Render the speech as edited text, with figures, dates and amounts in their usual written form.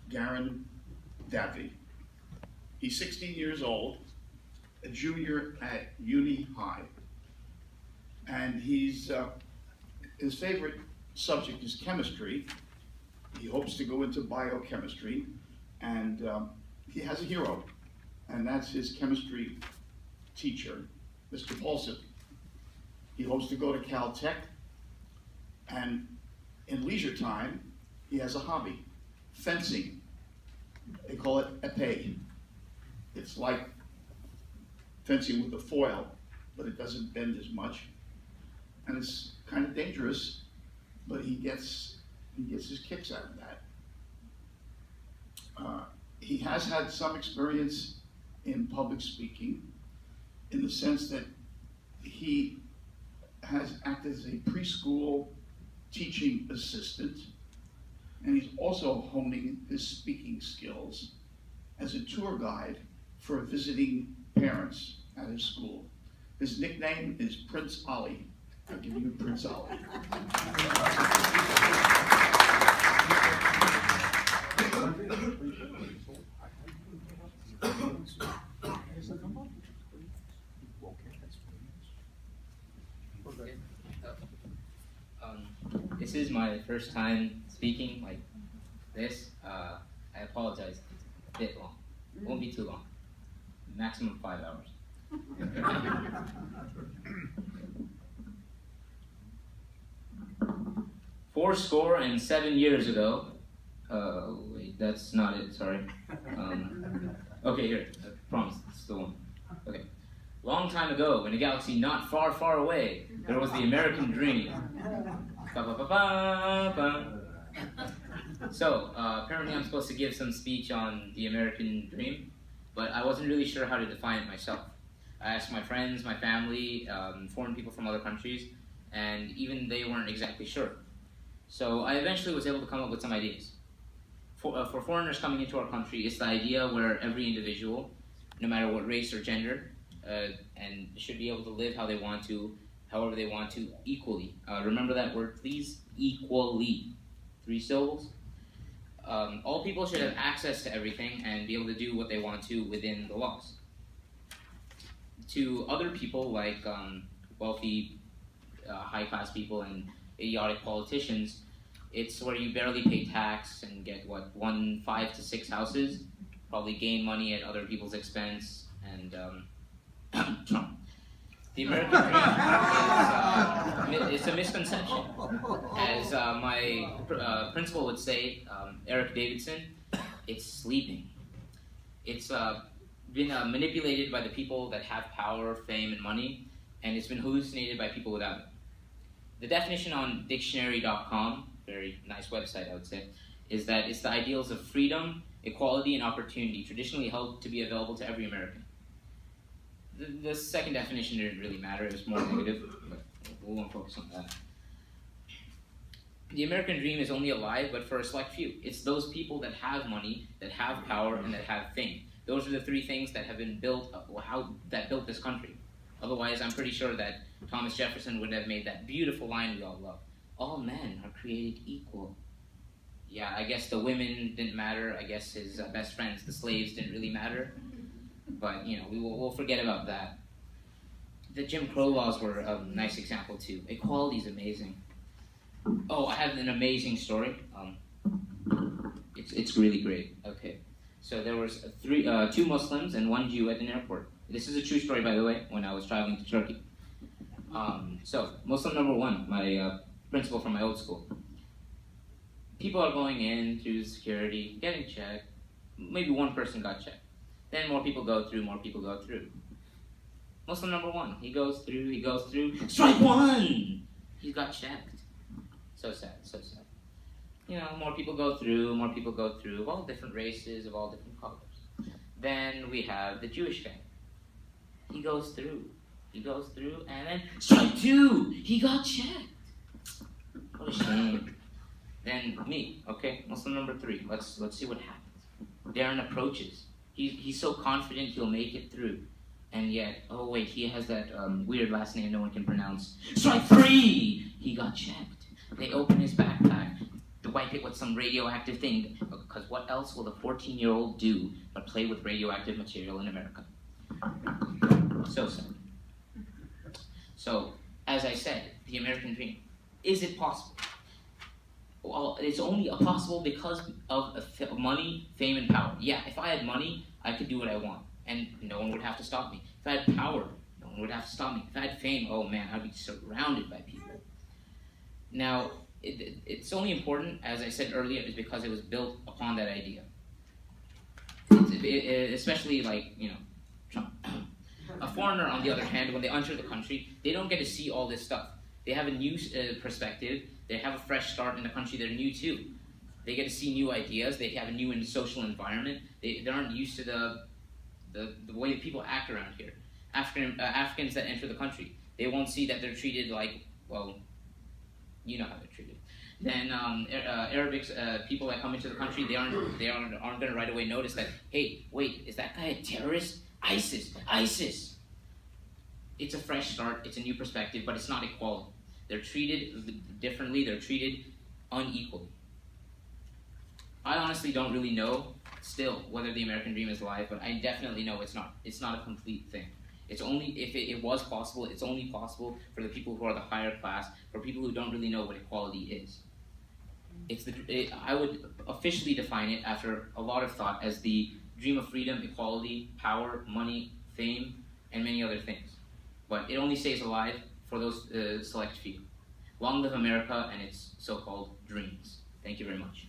Darin. He's 16 years old, a junior at Uni High, and his favorite subject is chemistry. He hopes to go into biochemistry, and he has a hero, and that's his chemistry teacher, Mr. Paulson. He hopes to go to Caltech, and in leisure time, he has a hobby, fencing. They call it épée. It's like fencing with a foil, but it doesn't bend as much. And it's kind of dangerous, but he gets his kicks out of that. He has had some experience in public speaking, in the sense that he has acted as a preschool teaching assistant, and he's also honing his speaking skills as a tour guide for visiting parents at his school. His nickname is Prince Ali. I'll give you Prince Ali. This is my first time speaking like this. I apologize. It's a bit long. It won't be too long. Maximum 5 hours. Fourscore and 7 years ago. Wait, that's not it. Sorry. Okay, here. I promise. It's the one. Okay. Long time ago, in a galaxy not far, far away, there was the American dream. So, apparently I'm supposed to give some speech on the American dream, but I wasn't really sure how to define it myself. I asked my friends, my family, foreign people from other countries, and even they weren't exactly sure. So I eventually was able to come up with some ideas. For foreigners coming into our country, it's the idea where every individual, no matter what race or gender, and should be able to live how they want to, however they want to, equally. Remember that word, please? Equally. 3 syllables. All people should have access to everything and be able to do what they want to within the laws. To other people, like wealthy, high-class people and idiotic politicians, it's where you barely pay tax and get, 5 to 6 houses, probably gain money at other people's expense, and Trump. The American dream is a misconception. As my principal would say, Eric Davidson, it's sleeping. It's been manipulated by the people that have power, fame, and money, and it's been hallucinated by people without it. The definition on dictionary.com, very nice website I would say, is that it's the ideals of freedom, equality, and opportunity traditionally held to be available to every American. The second definition didn't really matter, it was more negative, but we won't focus on that. The American dream is only alive, but for a select few. It's those people that have money, that have power, and that have fame. Those are the 3 things that have been built, that built this country. Otherwise, I'm pretty sure that Thomas Jefferson would have made that beautiful line we all love. All men are created equal. Yeah, I guess the women didn't matter. I guess his best friends, the slaves, didn't really matter. But, we'll forget about that. The Jim Crow laws were a nice example, too. Equality is amazing. Oh, I have an amazing story. It's really great. Okay. So there was 2 Muslims and 1 Jew at an airport. This is a true story, by the way, when I was traveling to Turkey. So, Muslim number 1, my principal from my old school. People are going in through security, getting checked. Maybe 1 person got checked. Then more people go through, Muslim number 1, he goes through. Strike 1! He got checked. So sad. More people go through, of all different races, of all different colors. Then we have the Jewish guy. He goes through, and then strike 2! He got checked. What a shame. Then me, okay, Muslim number 3. Let's see what happens. Darin approaches. He's so confident he'll make it through. And yet, oh wait, he has that weird last name no one can pronounce. Strike 3! He got checked. They open his backpack to wipe it with some radioactive thing. because what else will a 14-year-old do but play with radioactive material in America? So sad. So, as I said, the American dream. Is it possible? Well, it's only possible because of money, fame, and power. Yeah, if I had money, I could do what I want, and no one would have to stop me. If I had power, no one would have to stop me. If I had fame, oh man, I'd be surrounded by people. Now, it's only important, as I said earlier, is because it was built upon that idea. Especially like, Trump. A foreigner, on the other hand, when they enter the country, they don't get to see all this stuff. They have a new perspective. They have a fresh start in the country they're new to. They get to see new ideas. They have a new social environment. They aren't used to the way that people act around here. Africans that enter the country, they won't see that they're treated like, well, you know how they're treated. Then Arabics, people that come into the country, they aren't going to right away notice that, hey, wait, is that guy a terrorist? ISIS. It's a fresh start. It's a new perspective, but it's not equality. They're treated differently. They're treated unequally. I honestly don't really know still whether the American dream is alive, but I definitely know it's not. It's not a complete thing. It's only, if it was possible, it's only possible for the people who are the higher class, for people who don't really know what equality is. I would officially define it after a lot of thought as the dream of freedom, equality, power, money, fame, and many other things. But it only stays alive for those select few. Long live America and its so-called dreams. Thank you very much.